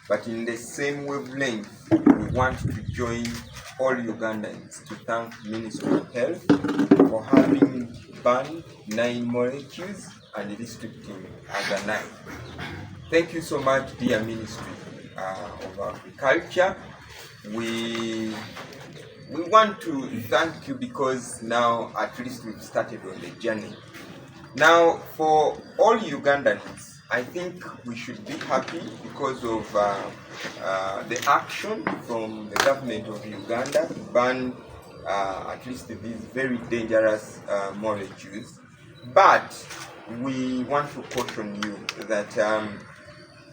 but in the same wavelength, we want to join all Ugandans to thank Ministry of Health for having banned 9 molecules and restricting other 9. Thank you so much, dear Ministry of Agriculture. We want to thank you because now at least we've started on the journey. Now, for all Ugandans, I think we should be happy because of the action from the government of Uganda to ban at least these very dangerous molecules. But we want to caution you that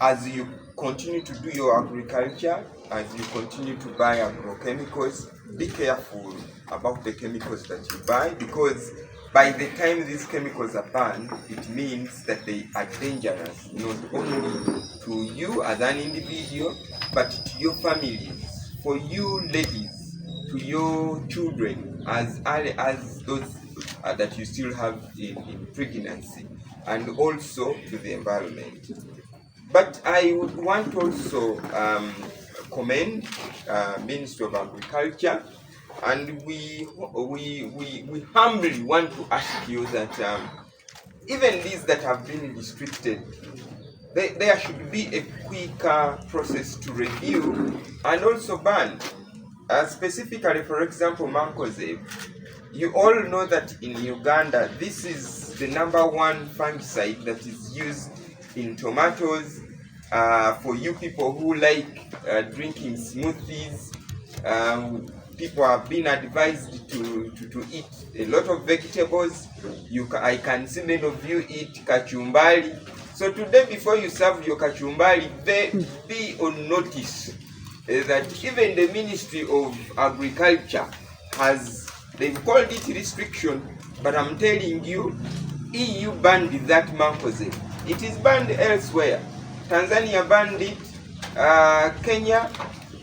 as you continue to do your agriculture, as you continue to buy agrochemicals, be careful about the chemicals that you buy, because by the time these chemicals are banned, it means that they are dangerous, not only to you as an individual, but to your families, for you ladies, to your children, as early as those that you still have in pregnancy, and also to the environment. But I would want to also commend Ministry of Agriculture, and we humbly want to ask you that even these that have been restricted, there should be a quicker process to review and also ban. Specifically, for example, mancozeb. You all know that in Uganda, this is the #1 fungicide that is used in tomatoes. For you people who like drinking smoothies, people have been advised to eat a lot of vegetables. I can see many of you eat kachumbari. So today, before you serve your kachumbari, be on notice that even the Ministry of Agriculture they've called it restriction, but I'm telling you, EU banned that mancozeb. It is banned elsewhere. Tanzania banned it, Kenya.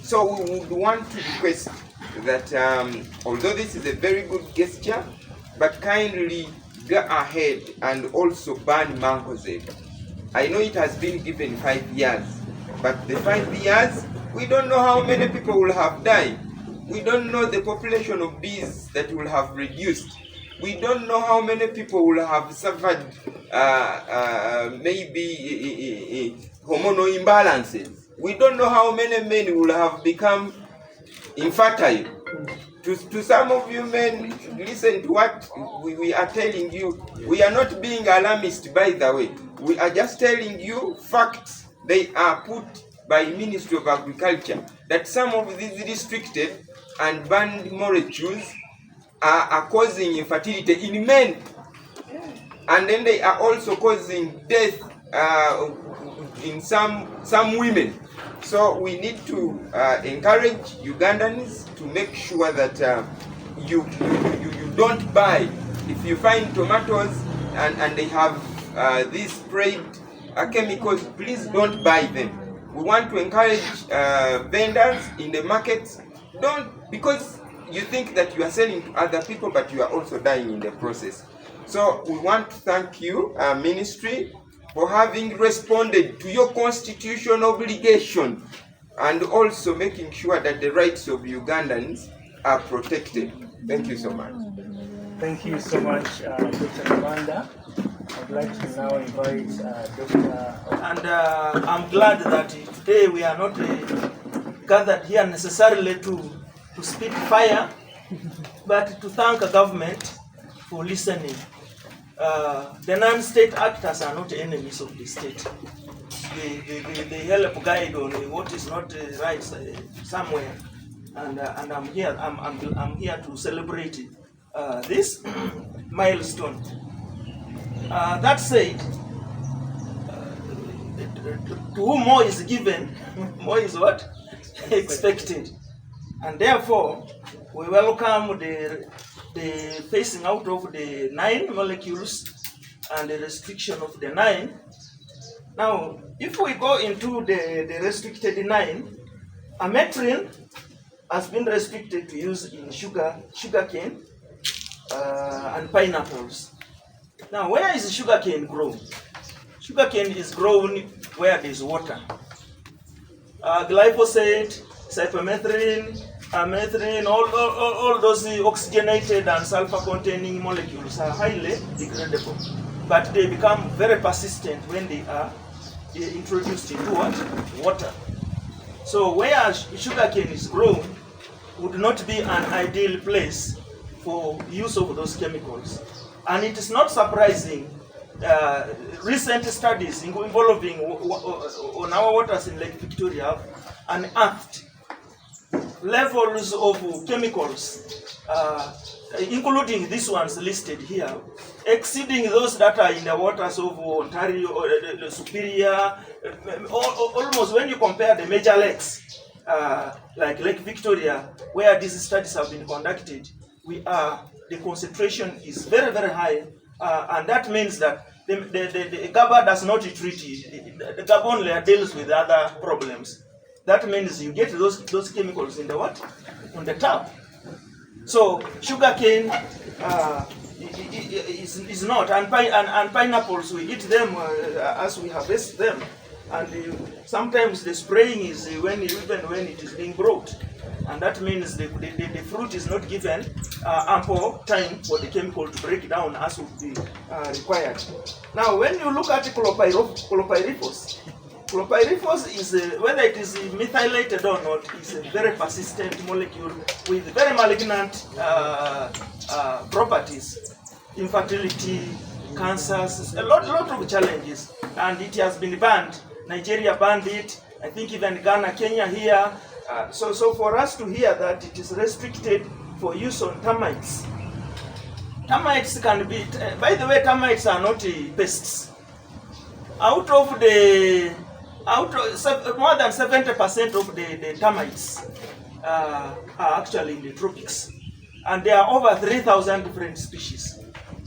So we would want to request that although this is a very good gesture, but kindly go ahead and also ban mancozeb. I know it has been given 5 years, but the 5 years, we don't know how many people will have died. We don't know the population of bees that will have reduced. We don't know how many people will have suffered maybe hormonal imbalances. We don't know how many men will have become infertile. To some of you men, listen to what we are telling you. We are not being alarmist, by the way. We are just telling you facts. They are put by Ministry of Agriculture that some of these restricted and banned molecules are causing infertility in men, and then they are also causing death in some women. So we need to encourage Ugandans to make sure that you don't buy. If you find tomatoes and they have these sprayed chemicals, please don't buy them. We want to encourage vendors in the markets. Don't, because you think that you are selling to other people, but you are also dying in the process. So we want to thank you, Ministry, for having responded to your constitutional obligation and also making sure that the rights of Ugandans are protected. Thank you so much. Thank you so much, Dr. Amanda. I'd like to now invite Dr. And I'm glad that today we are not gathered here necessarily to spit fire, but to thank the government for listening. The non-state actors are not enemies of the state. They help guide on what is not right somewhere, and I'm here. I'm here to celebrate this milestone. That said, to whom more is given, more is what? Expected. And therefore, we welcome the phasing out of the 9 molecules and the restriction of the 9. Now, if we go into the restricted 9, ametrine has been restricted to use in sugarcane and pineapples. Now, where is sugarcane grown? Sugarcane is grown where there is water. glyphosate, cypermethrin, methrin, all those oxygenated and sulfur-containing molecules are highly degradable, but they become very persistent when they are introduced into what? Water. So where sugarcane is grown would not be an ideal place for use of those chemicals. And it is not surprising, recent studies involving on our waters in Lake Victoria have unearthed levels of chemicals, including these ones listed here, exceeding those that are in the waters of Ontario or the Superior. Almost when you compare the major lakes, like Lake Victoria, where these studies have been conducted, the concentration is very, very high, and that means that the GABA does not treat it. The GABA only deals with other problems. That means you get those chemicals in the what? On the tap. So sugarcane is not, and pineapples, we eat them as we harvest them, and sometimes the spraying is even when it is being brought, and that means the fruit is not given ample time for the chemical to break down as would be required. Now, when you look at chlorpyrifos, chlorpyrifos is, whether it is methylated or not, is a very persistent molecule with very malignant properties, infertility, cancers, a lot of challenges, and it has been banned. Nigeria banned it, I think even Ghana, Kenya here. So for us to hear that it is restricted for use on termites. Termites can be, by the way, termites are not pests. More than 70% of the termites are actually in the tropics, and there are over 3,000 different species.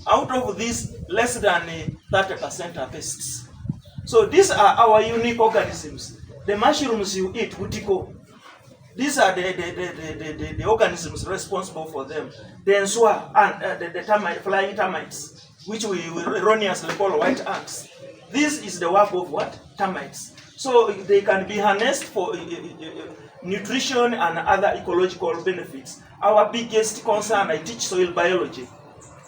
Out of these, less than 30% are pests. So these are our unique organisms. The mushrooms you eat, butiko, these are the organisms responsible for them. The ensua and the flying termites, which we erroneously call white ants. This is the work of what? Termites. So they can be harnessed for nutrition and other ecological benefits. Our biggest concern, I teach soil biology,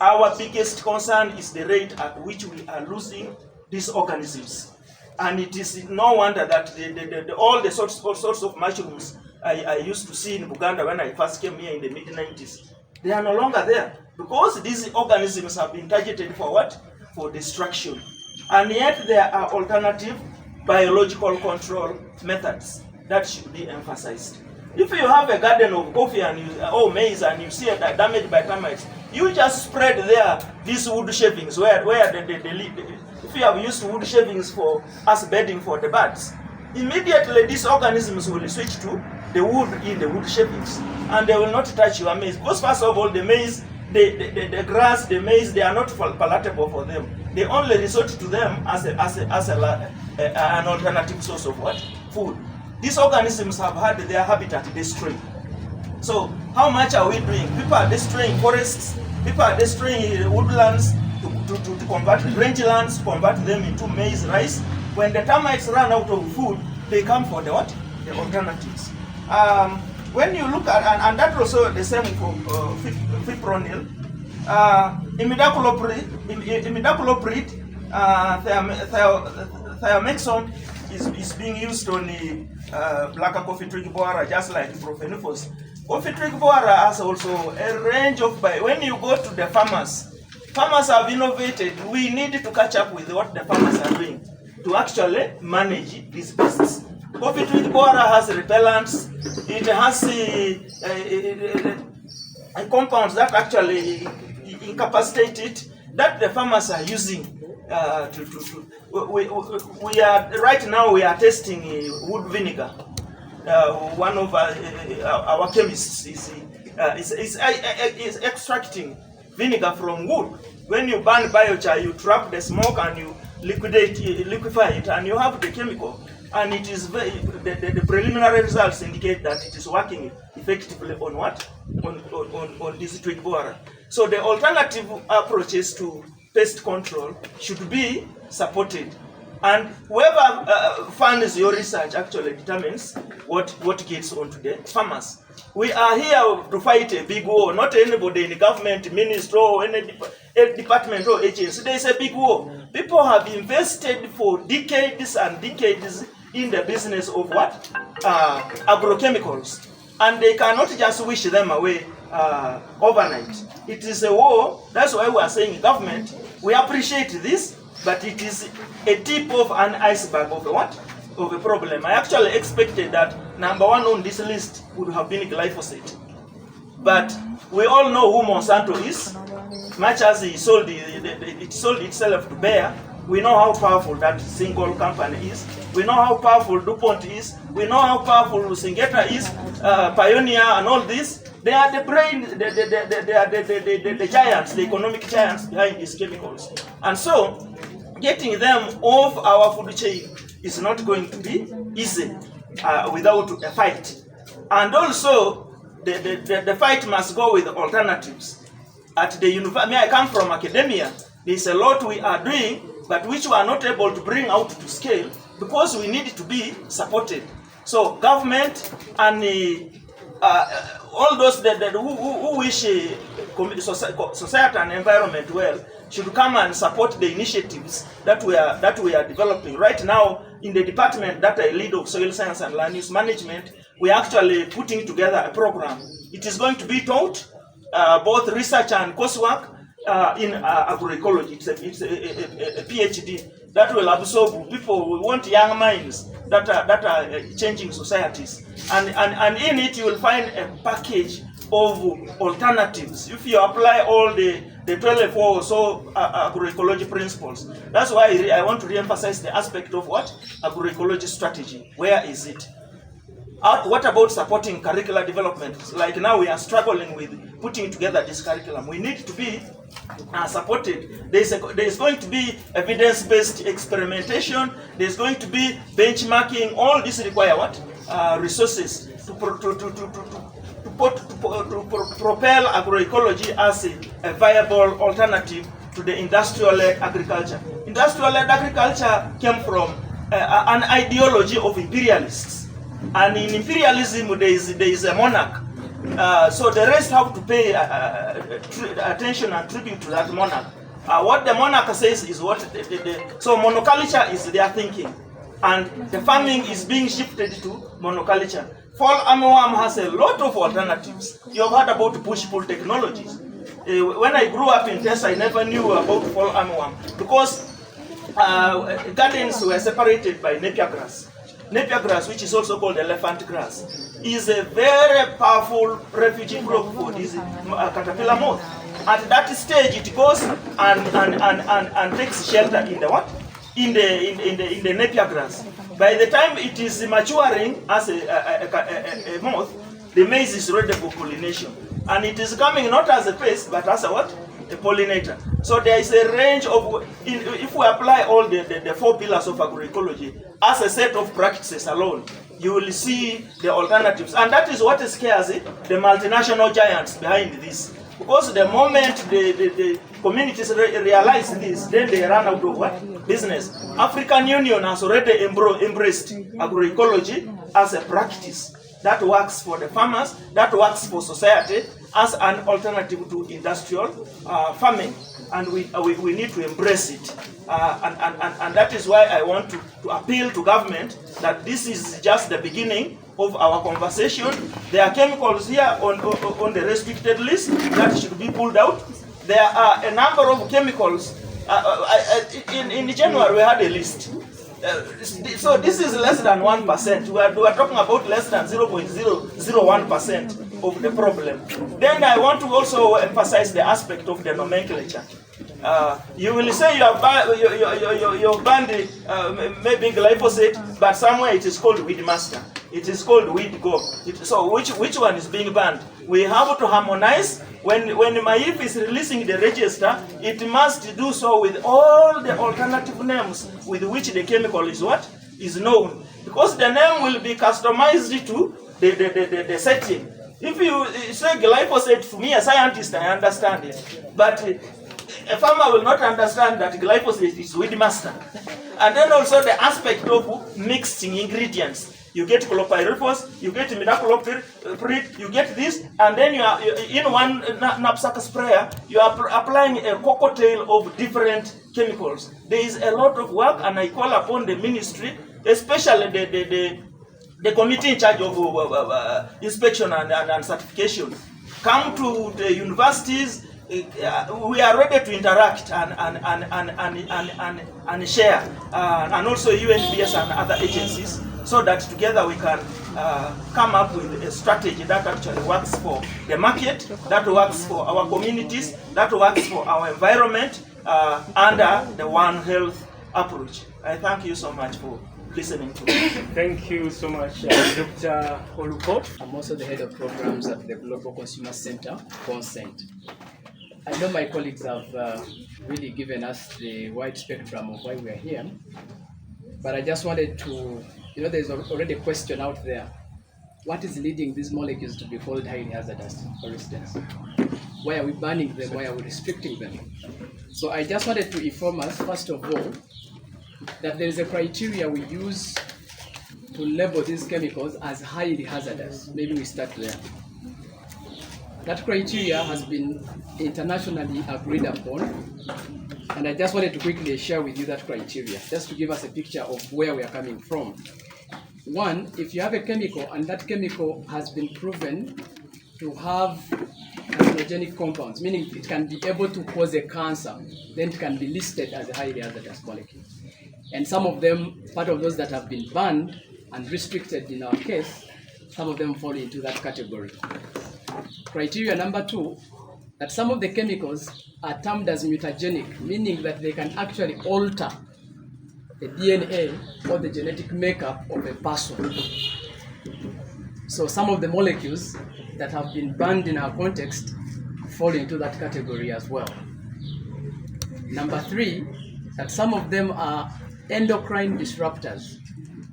our biggest concern is the rate at which we are losing these organisms. And it is no wonder that all sorts of mushrooms I used to see in Uganda when I first came here in the mid-90s, they are no longer there, because these organisms have been targeted for what? For destruction. And yet there are alternative biological control methods that should be emphasized. If you have a garden of coffee and maize and you see it damaged by termites, you just spread there these wood shavings where if you have used wood shavings as bedding for the birds, immediately these organisms will switch to the wood in the wood shavings, and they will not touch your maize. Because first of all, the maize, the grass, the maize, they are not palatable for them. They only resort to them as an alternative source of what? Food. These organisms have had their habitat destroyed. So how much are we doing? People are destroying forests, people are destroying woodlands to convert rangelands, to convert them into maize, rice. When the termites run out of food, they come for the what? The alternatives. When you look at, and that also the same for fipronil, imidacloprid, thiamexone is being used on the black coffee tree borer, just like profenifos. Coffee tree borer has also a range of, when you go to the farmers have innovated. We need to catch up with what the farmers are doing to actually manage these pests. Coffee tree borer has repellents. It has compounds that actually incapacitate it, that the farmers are using. We are right now we are testing wood vinegar. One of our chemists is extracting vinegar from wood. When you burn biochar, you trap the smoke and you liquefy it, and you have the chemical. And it is the preliminary results indicate that it is working effectively on what? On this tree borer. So the alternative approaches to pest control should be supported. And whoever funds your research actually determines what gets onto the farmers. We are here to fight a big war, not anybody in the government, ministry, or any department or agency. There is a big war. People have invested for decades and decades in the business of what? Agrochemicals. And they cannot just wish them away overnight. It is a war. That's why we are saying government, we appreciate this, but it is a tip of an iceberg of what? Of a problem. I actually expected that number one on this list would have been glyphosate. But we all know who Monsanto is. Much as it sold itself to Bayer, we know how powerful that single company is. We know how powerful DuPont is. We know how powerful Syngenta is, Pioneer and all this. They are the brain, they are the giants, the economic giants behind these chemicals. And so, getting them off our food chain is not going to be easy without a fight. And also, the fight must go with alternatives. At the university, I come from academia, there's a lot we are doing, but which we are not able to bring out to scale because we need to be supported. So government and all those who wish society and environment well should come and support the initiatives that we are developing. Right now, in the department that I lead of Soil Science and Land Use Management, we are actually putting together a program. It is going to be taught both research and coursework in agroecology. It's a PhD that will absorb people. We want young minds that are changing societies, and in it you will find a package of alternatives. If you apply all the 12 or so agroecology principles, that's why I want to re-emphasize the aspect of what? Agroecology strategy. Where is it? What about supporting curricular development? Like now we are struggling with putting together this curriculum. We need to be supported. There is going to be evidence-based experimentation. There's going to be benchmarking. All this require what? Resources to propel agroecology as a viable alternative to the industrial-led agriculture. Industrial-led agriculture came from an ideology of imperialists. And in imperialism, there is a monarch. So the rest have to pay attention and tribute to that monarch. What the monarch says is what so monoculture is their thinking. And the farming is being shifted to monoculture. Fall armyworm has a lot of alternatives. You have heard about push-pull technologies. When I grew up in Tessa, I never knew about fall armyworm because gardens were separated by napier grass. Napier grass, which is also called elephant grass, is a very powerful refugee crop for this caterpillar moth. At that stage, it goes and takes shelter in the what? In the napier grass. By the time it is maturing as a moth, the maize is ready for pollination, and it is coming not as a pest but as a what? A pollinator. So there is a range of, if we apply all the 4 pillars of agroecology as a set of practices alone, you will see the alternatives. And that is what scares the multinational giants behind this. Because the moment the communities realize this, then they run out of what? Business. African Union has already embraced agroecology as a practice that works for the farmers, that works for society as an alternative to industrial farming. And we need to embrace it. And that is why I want to appeal to government that this is just the beginning of our conversation. There are chemicals here on the restricted list that should be pulled out. There are a number of chemicals. In January we had a list. So this is less than 1%. We are talking about less than 0.001% of the problem. Then I want to also emphasize the aspect of the nomenclature. You will say you have banned maybe glyphosate, but somewhere it is called weed master. It is called weed go. So which one is being banned? We have to harmonize. When MAIF is releasing the register, it must do so with all the alternative names with which the chemical is what? Is known. Because the name will be customized to the setting. If you say glyphosate, to me, a scientist, I understand it. But a farmer will not understand that glyphosate is weed master. And then also the aspect of mixing ingredients. You get chlorpyrifos, you get imidacloprid, you get this, and then you are in one knapsack sprayer, you are applying a cocktail of different chemicals. There is a lot of work, and I call upon the ministry, especially the committee in charge of inspection and certification. Come to the universities. We are ready to interact and share, and also UNBS and other agencies, so that together we can come up with a strategy that actually works for the market, that works for our communities, that works for our environment, under the One Health approach. I thank you so much for listening to me. Thank you so much, Dr. Oluko. I'm also the head of programs at the Global Consumer Center, Consent. I know my colleagues have really given us the wide spectrum of why we are here, but I just wanted to, there's already a question out there. What is leading these molecules to be called highly hazardous, for instance? Why are we banning them? Why are we restricting them? So I just wanted to inform us, first of all, that there is a criteria we use to label these chemicals as highly hazardous. Maybe we start there. That criteria has been internationally agreed upon, and I just wanted to quickly share with you that criteria, just to give us a picture of where we are coming from. One, if you have a chemical and that chemical has been proven to have carcinogenic compounds, meaning it can be able to cause a cancer, then it can be listed as a highly hazardous molecule. And some of them, part of those that have been banned and restricted in our case, some of them fall into that category. Criteria number two, that some of the chemicals are termed as mutagenic, meaning that they can actually alter the DNA or the genetic makeup of a person. So some of the molecules that have been banned in our context fall into that category as well. Number three, that some of them are endocrine disruptors.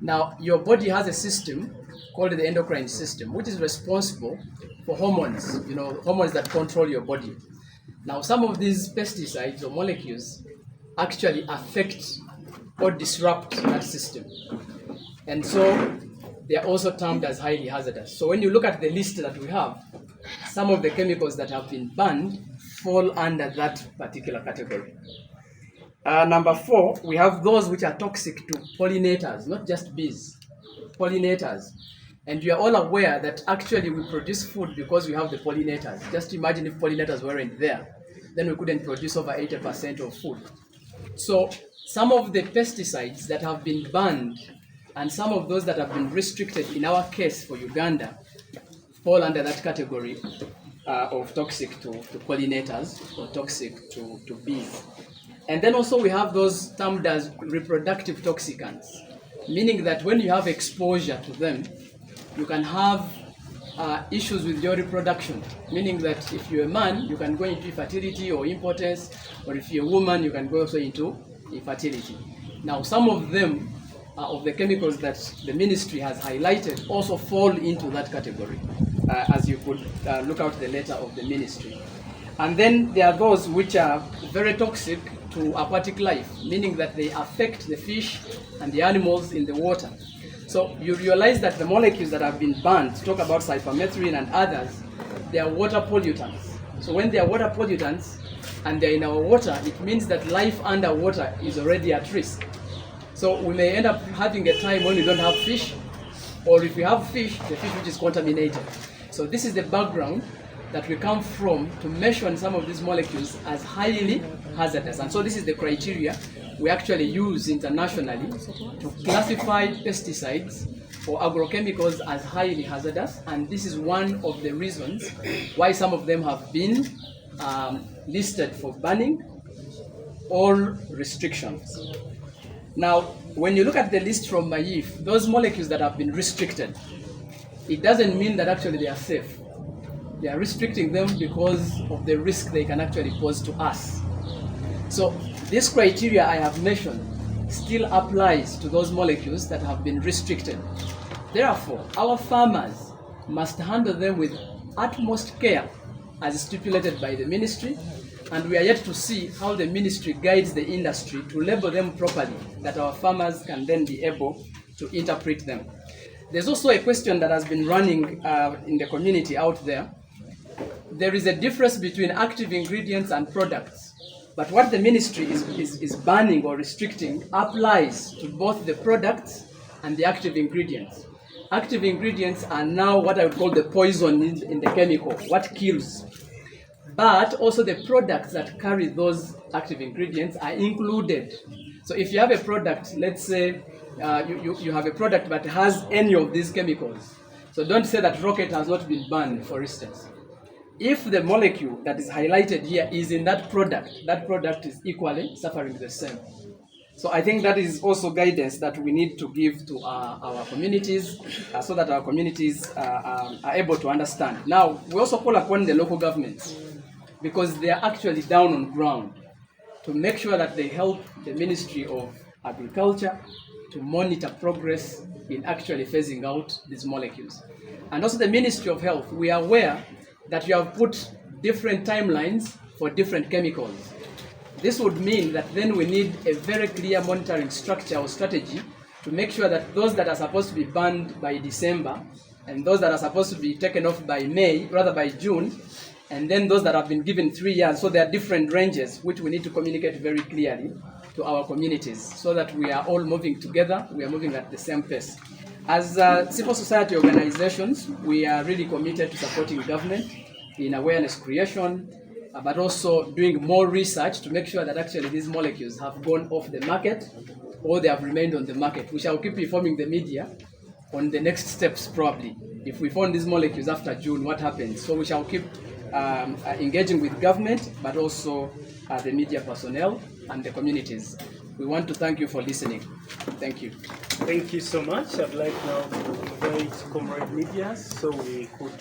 Now, your body has a system called the endocrine system, which is responsible for hormones, hormones that control your body. Now, some of these pesticides or molecules actually affect or disrupt that system. And so they are also termed as highly hazardous. So when you look at the list that we have, some of the chemicals that have been banned fall under that particular category. Number four, we have those which are toxic to pollinators, not just bees, pollinators. And you are all aware that actually we produce food because we have the pollinators. Just imagine if pollinators weren't there, then we couldn't produce over 80% of food. So some of the pesticides that have been banned and some of those that have been restricted in our case for Uganda fall under that category of toxic to pollinators or toxic to bees. And then also we have those termed as reproductive toxicants, meaning that when you have exposure to them, you can have issues with your reproduction, meaning that if you're a man, you can go into infertility or impotence, or if you're a woman, you can go also into infertility. Now, some of them, of the chemicals that the ministry has highlighted, also fall into that category, as you could look out the letter of the ministry. And then there are those which are very toxic to aquatic life, meaning that they affect the fish and the animals in the water. So you realize that the molecules that have been banned, talk about cypermethrin and others, they are water pollutants. So when they are water pollutants and they're in our water, it means that life underwater is already at risk. So we may end up having a time when we don't have fish, or if we have fish, the fish which is contaminated. So this is the background that we come from to mention some of these molecules as highly hazardous. And so this is the criteria we actually use internationally to classify pesticides or agrochemicals as highly hazardous. And this is one of the reasons why some of them have been listed for banning or restrictions. Now, when you look at the list from MAIF, those molecules that have been restricted, it doesn't mean that actually they are safe. They are restricting them because of the risk they can actually pose to us. So this criteria I have mentioned still applies to those molecules that have been restricted. Therefore, our farmers must handle them with utmost care as stipulated by the ministry, and we are yet to see how the ministry guides the industry to label them properly, that our farmers can then be able to interpret them. There's also a question that has been running in the community out there. There is a difference between active ingredients and products, but what the ministry is banning or restricting applies to both the products and the active ingredients. Active ingredients are now what I would call the poison in the chemical, what kills. But also the products that carry those active ingredients are included. So if you have a product, let's say you have a product that has any of these chemicals. So don't say that rocket has not been banned, for instance. If the molecule that is highlighted here is in that product is equally suffering the same. So I think that is also guidance that we need to give to our communities so that our communities are able to understand. Now, we also call upon the local governments, because they are actually down on ground, to make sure that they help the Ministry of Agriculture to monitor progress in actually phasing out these molecules. And also the Ministry of Health, we are aware that you have put different timelines for different chemicals. This would mean that then we need a very clear monitoring structure or strategy to make sure that those that are supposed to be banned by December and those that are supposed to be taken off by by June, and then those that have been given 3 years. So there are different ranges which we need to communicate very clearly to our communities so that we are all moving together, we are moving at the same pace. As civil society organizations, we are really committed to supporting government in awareness creation, but also doing more research to make sure that actually these molecules have gone off the market or they have remained on the market. We shall keep informing the media on the next steps probably. If we found these molecules after June, what happens? So we shall keep engaging with government, but also the media personnel and the communities. We want to thank you for listening. Thank you. Thank you so much. I'd like now to invite Comrade Medias so we could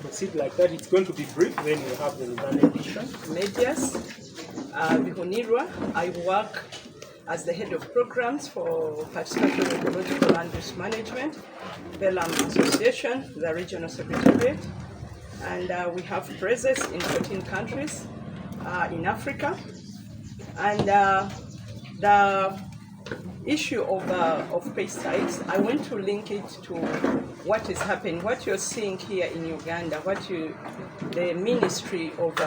proceed like that. It's going to be brief, then we'll have the Uganda edition. Medias, Bihonirwa. I work as the head of programs for participatory ecological land use management, Belam Association, the regional secretariat. And we have presence in 14 countries in Africa. And the issue of pesticides, I want to link it to what is happening, what you're seeing here in Uganda, the Ministry of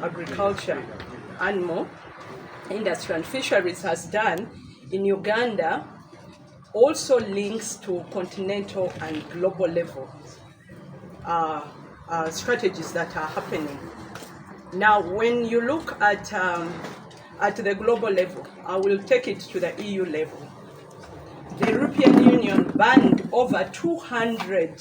Agriculture, Animal Industry and Fisheries has done in Uganda also links to continental and global level strategies that are happening. Now, when you look at the global level, I will take it to the EU level. The European Union banned over 200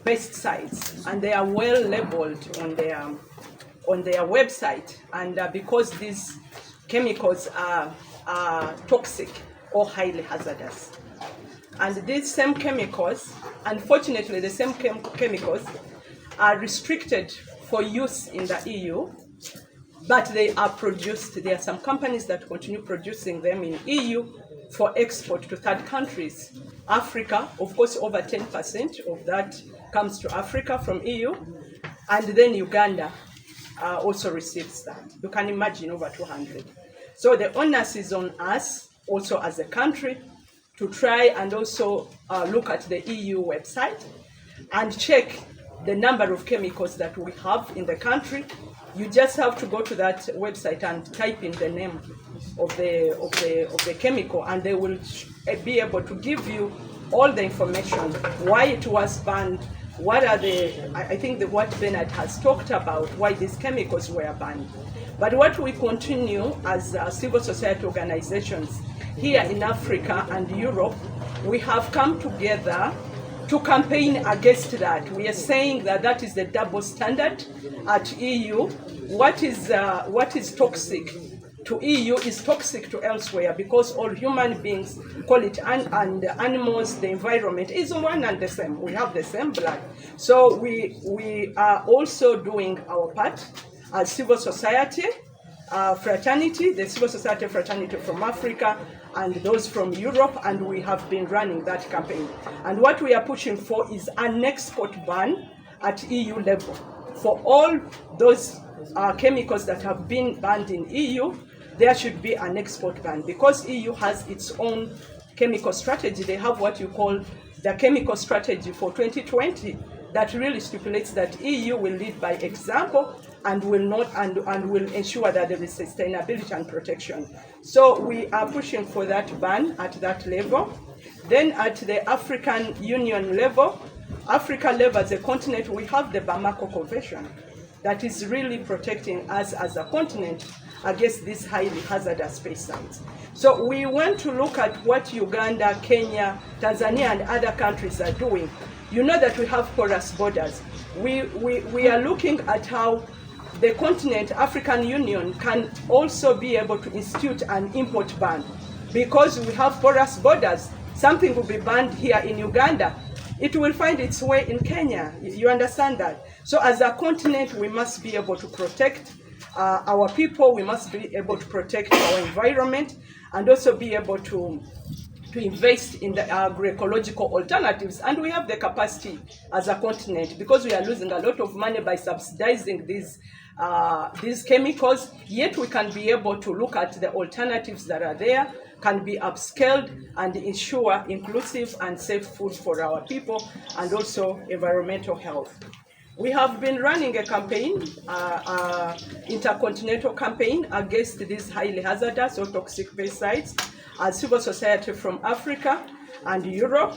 pesticides, and they are well labeled on their website. And because these chemicals are toxic or highly hazardous, and these same chemicals, unfortunately, the same chemicals are restricted for use in the EU, but they are produced. There are some companies that continue producing them in EU for export to third countries. Africa, of course, over 10% of that comes to Africa from EU, and then Uganda also receives that. You can imagine over 200. So the onus is on us, also as a country, to try and also look at the EU website and check the number of chemicals that we have in the country. You just have to go to that website and type in the name of the chemical, and they will be able to give you all the information, why it was banned, what are what Bernard has talked about, why these chemicals were banned. But what we continue as civil society organizations here in Africa and Europe, we have come together to campaign against that. We are saying that that is the double standard at EU. What is toxic to EU is toxic to elsewhere, because all human beings, call it and animals, the environment is one and the same. We have the same blood. So we are also doing our part as civil society fraternity, the civil society fraternity from Africa and those from Europe, and we have been running that campaign. And what we are pushing for is an export ban at EU level for all those chemicals that have been banned in EU, there should be an export ban, because EU has its own chemical strategy. They have what you call the chemical strategy for 2020 that really stipulates that EU will lead by example and will not and will ensure that there is sustainability and protection. So we are pushing for that ban at that level. Then at the African Union level, Africa level as a continent, we have the Bamako Convention that is really protecting us as a continent against these highly hazardous pesticides. So we want to look at what Uganda, Kenya, Tanzania, and other countries are doing. You know that we have porous borders. We are looking at how the continent, African Union, can also be able to institute an import ban. Because we have porous borders, something will be banned here in Uganda, it will find its way in Kenya. You understand that? So as a continent, we must be able to protect our people, we must be able to protect our environment, and also be able to invest in the agroecological alternatives. And we have the capacity as a continent, because we are losing a lot of money by subsidizing these chemicals, yet we can be able to look at the alternatives that are there, can be upscaled and ensure inclusive and safe food for our people, and also environmental health. We have been running a campaign, intercontinental campaign against these highly hazardous or toxic pesticides as civil society from Africa and Europe.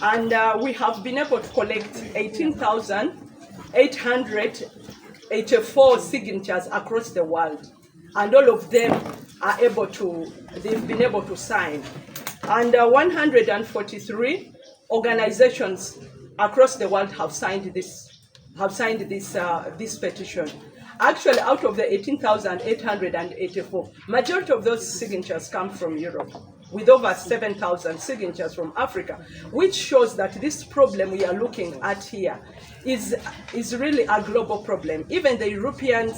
And we have been able to collect 18,884 signatures across the world. And all of them are they've been able to sign. And 143 organizations across the world have signed this petition. Actually, out of the 18,884, majority of those signatures come from Europe, with over 7,000 signatures from Africa, which shows that this problem we are looking at here is really a global problem. Even the European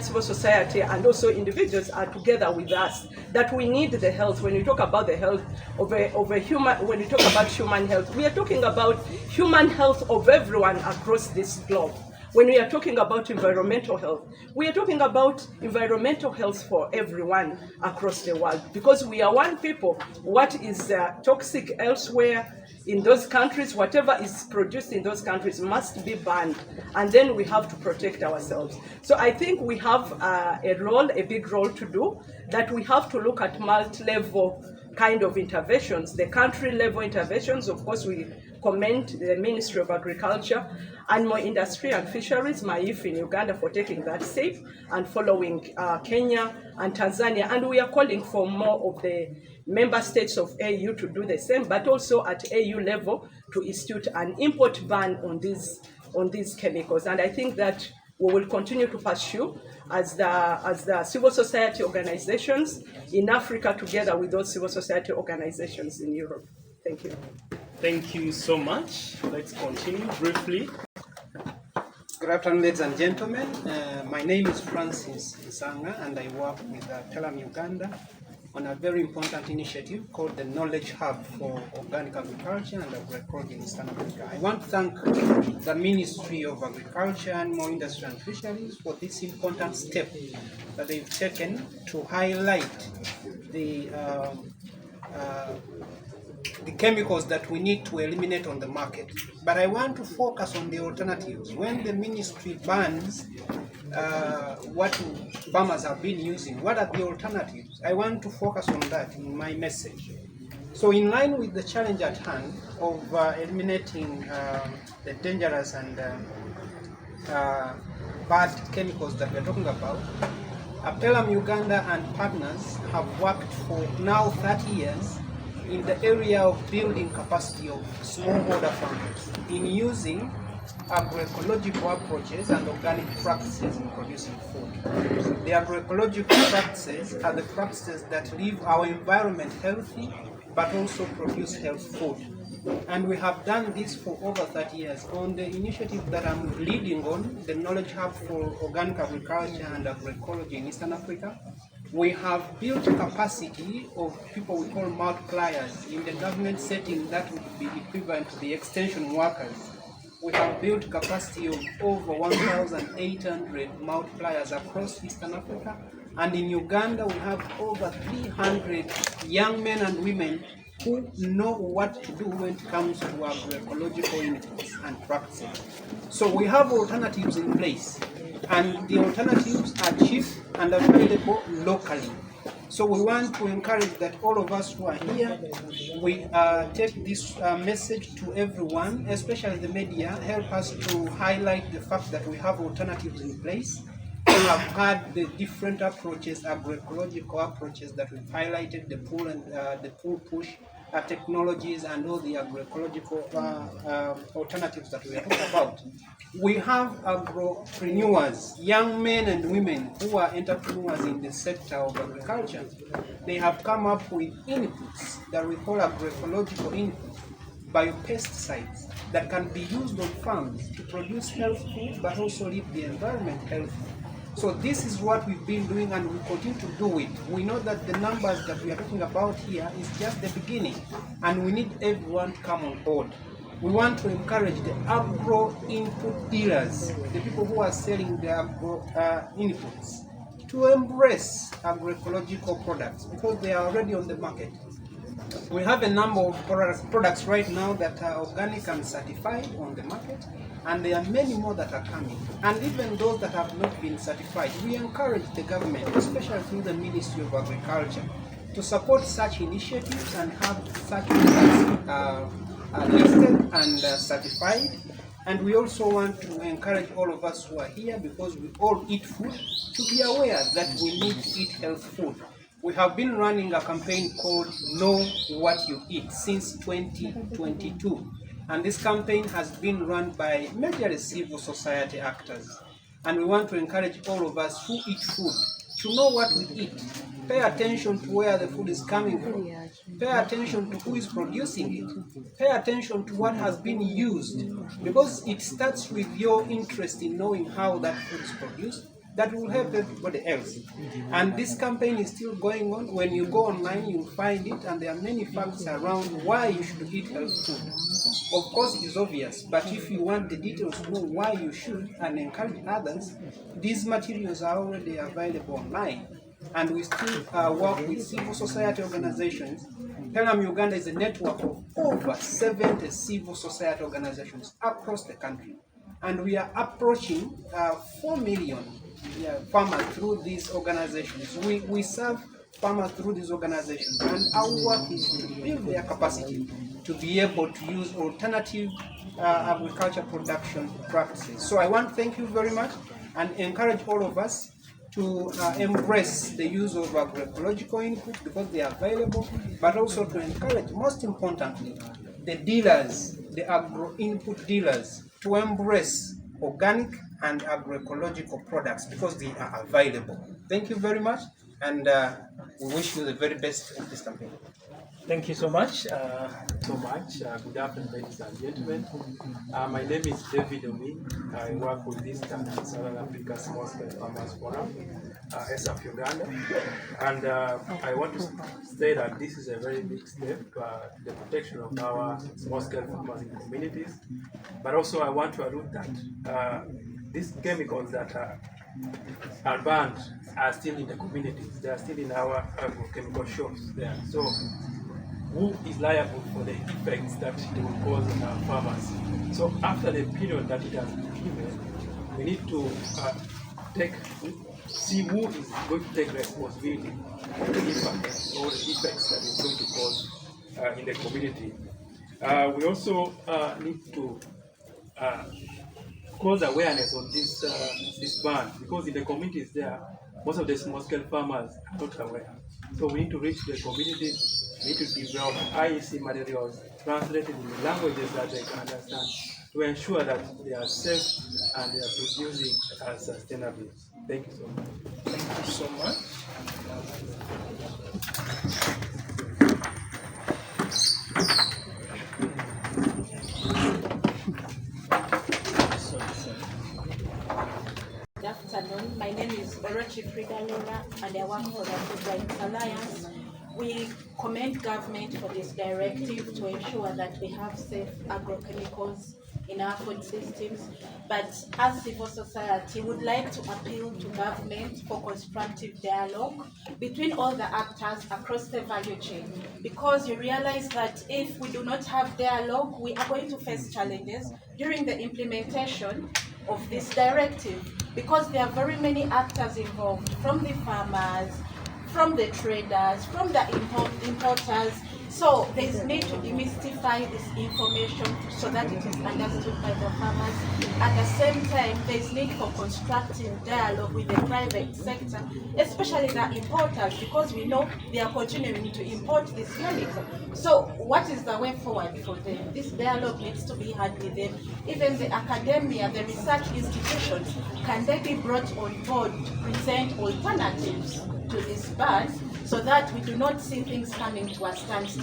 civil society and also individuals are together with us, that we need the health. When we talk about the health of a human, when we talk about human health, we are talking about human health of everyone across this globe. When we are talking about environmental health, we are talking about environmental health for everyone across the world, because we are one people. What is toxic elsewhere in those countries, whatever is produced in those countries must be banned, and then we have to protect ourselves. So I think we have a big role to do, that we have to look at multi-level kind of interventions, the country level interventions. Of course, we commend the Ministry of Agriculture, Animal Industry and Fisheries, MAIF in Uganda, for taking that step and following Kenya and Tanzania. And we are calling for more of the member states of AU to do the same, but also at AU level to institute an import ban on these chemicals. And I think that we will continue to pursue as the civil society organizations in Africa, together with those civil society organizations in Europe. Thank you. Thank you so much. Let's continue briefly. Good afternoon, ladies and gentlemen. My name is Francis Nsanga, and I work with Telam Uganda on a very important initiative called the Knowledge Hub for Organic Agriculture and Agroecology in Eastern Africa. I want to thank the Ministry of Agriculture, Animal Industry and Fisheries for this important step that they've taken to highlight the chemicals that we need to eliminate on the market. But I want to focus on the alternatives. When the ministry bans what farmers have been using, what are the alternatives? I want to focus on that in my message. So in line with the challenge at hand of eliminating the dangerous and bad chemicals that we're talking about, Telam Uganda and partners have worked for now 30 years in the area of building capacity of smallholder farmers in using agroecological approaches and organic practices in producing food. The agroecological practices are the practices that leave our environment healthy but also produce health food. And we have done this for over 30 years. On the initiative that I'm leading on, the Knowledge Hub for Organic Agriculture and Agroecology in Eastern Africa, we have built capacity of people we call multipliers in the government setting that would be equivalent to the extension workers We have built capacity of over 1,800 multipliers across Eastern Africa. And in Uganda, we have over 300 young men and women who know what to do when it comes to agroecological inputs and practices. So we have alternatives in place, and the alternatives are cheap and available locally. So we want to encourage that all of us who are here, we take this message to everyone, especially the media, help us to highlight the fact that we have alternatives in place. We have had the different approaches, agroecological approaches that we've highlighted, the pull and the pull-push technologies and all the agroecological alternatives that we are talking about. We have agropreneurs, young men and women who are entrepreneurs in the sector of agriculture. They have come up with inputs that we call agroecological inputs, biopesticides that can be used on farms to produce healthy food but also leave the environment healthy. So this is what we've been doing and we continue to do it. We know that the numbers that we are talking about here is just the beginning and we need everyone to come on board. We want to encourage the agro input dealers, the people who are selling the agro inputs, to embrace agroecological products because they are already on the market. We have a number of products right now that are organic and certified on the market, and there are many more that are coming. And even those that have not been certified, we encourage the government, especially through the Ministry of Agriculture, to support such initiatives and have such products listed and certified. And we also want to encourage all of us who are here, because we all eat food, to be aware that we need to eat healthy food. We have been running a campaign called Know What You Eat since 2022. And this campaign has been run by majorly civil society actors. And we want to encourage all of us who eat food to know what we eat. Pay attention to where the food is coming from. Pay attention to who is producing it. Pay attention to what has been used. Because it starts with your interest in knowing how that food is produced. That will help everybody else. And this campaign is still going on. When you go online, you'll find it, and there are many facts around why you should eat healthy food. Of course, it is obvious, but if you want the details to know why you should and encourage others, these materials are already available online. And we still work with civil society organizations. Pelham Uganda is a network of over 70 civil society organizations across the country. And we are approaching 4 million farmers through these organizations. We serve farmers through these organizations, and our work is to build their capacity to be able to use alternative agriculture production practices. So I want to thank you very much and encourage all of us to embrace the use of agroecological inputs because they are available, but also to encourage, most importantly, the dealers, the agro input dealers, to embrace organic and agroecological products because they are available. Thank you very much, and we wish you the very best of this campaign. Thank you so much. Good afternoon, ladies and gentlemen. My name is David Omi. I work with this Southern Africa Small Scale Farmers Forum, SAFE Uganda. And I want to say that this is a very big step to the protection of our small scale farmers in communities. But also I want to allude that these chemicals that are banned are still in the communities. They are still in our agrochemical shops there. So who is liable for the effects that it will cause on our farmers? So after the period that it has been given, we need to see who is going to take responsibility for the impact or the effects that it's going to cause in the community. We also need to cause awareness on this ban, because in the communities there, most of the small-scale farmers are not aware. So we need to reach the community. We need to develop IEC materials translated in the languages that they can understand to ensure that they are safe and they are producing sustainably. Thank you so much. Thank you so much. Good afternoon. My name is Orochi Frida Lola, and I work for the Food Rights Alliance. We commend government for this directive to ensure that we have safe agrochemicals in our food systems. But as civil society, would like to appeal to government for constructive dialogue between all the actors across the value chain, because you realize that if we do not have dialogue, we are going to face challenges during the implementation of this directive, because there are very many actors involved, from the farmers, from the traders, from the importers. So there is need to demystify this information so that it is understood by the farmers. At the same time, there is need for constructive dialogue with the private sector, especially the importers, because we know they are continuing to import this chemical. So what is the way forward for them? This dialogue needs to be had with them. Even the academia, the research institutions, can they be brought on board to present alternatives to this ban, so that we do not see things coming to a standstill.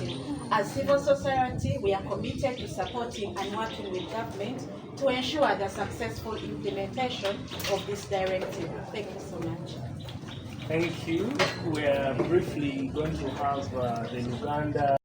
As civil society, we are committed to supporting and working with government to ensure the successful implementation of this directive. Thank you so much. Thank you. We are briefly going to have the Uganda